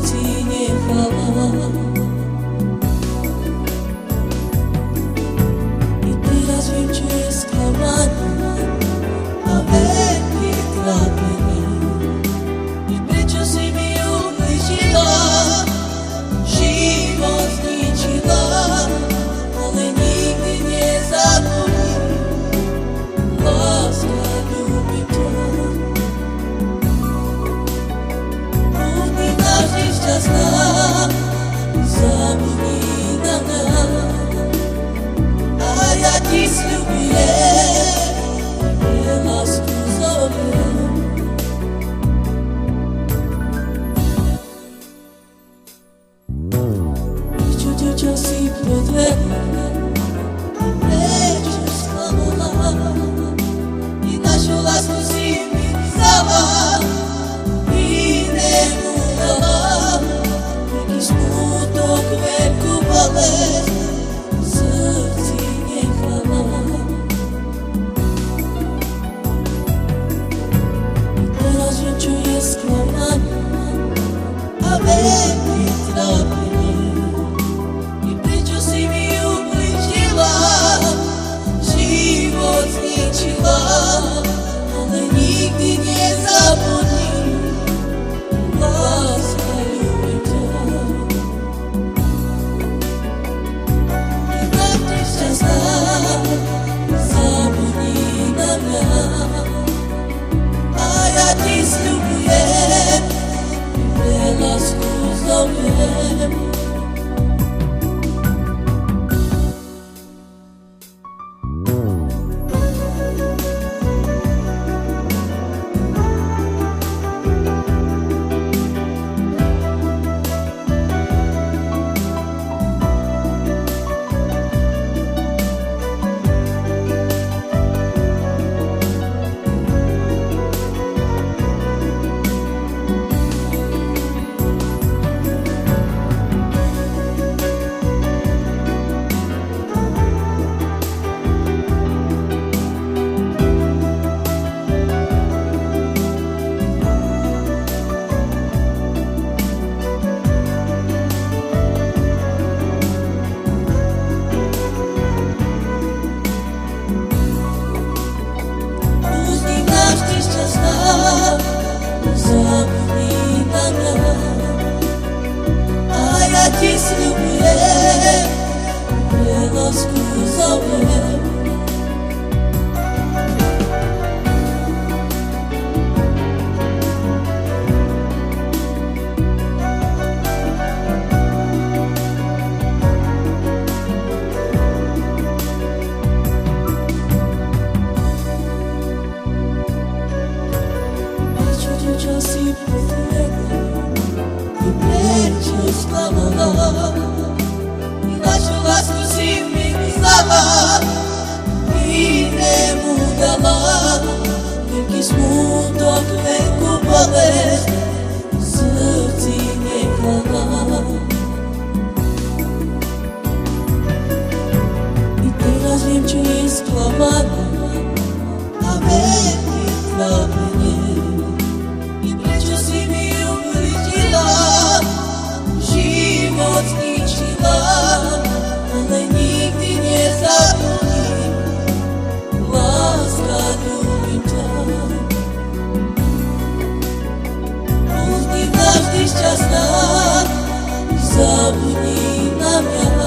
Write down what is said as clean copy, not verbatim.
srdci nechala. I teraz viem, čo je sklamanie a veľké trápenie. I prečo si mi ubližila, život zničila, ale nikdy nezabudnem. Láska, ľúbim ťa. Buď navždy šťastná, zabudni na mňa. A ja ti sľubujem, že lásku zomriem. Prečo ťa časy podvedla, prečo sklamala, i našu lásku si mi vzala, inému dala. Veľký smutok, veľkú bolesť v srdci nechala. I teraz viem, čo je sklamanie a veľké trápenie. I prečo si mi ubližila, život zničila, ale nikdy nezabudni. Láska, ľúbim ťa. Buď navždy šťastná, zabudni na mňa. A ja ti sľubujem, že lásku zomriem. Zabudni na mňa. A ja ti sľubujem, že lásku zomriem. Časy podvedla, i prečo sklamala, i našu lásku si mi vzala, inému dala. Veľký smutok, veľkú bolesť v srdci nechala. I teraz viem, čo je sklamanie a veľké trápenie. Život zničila, ale nikdy nezabudnem. Láska, ľúbim ťa. Buď navždy šťastná, zabudni na mňa.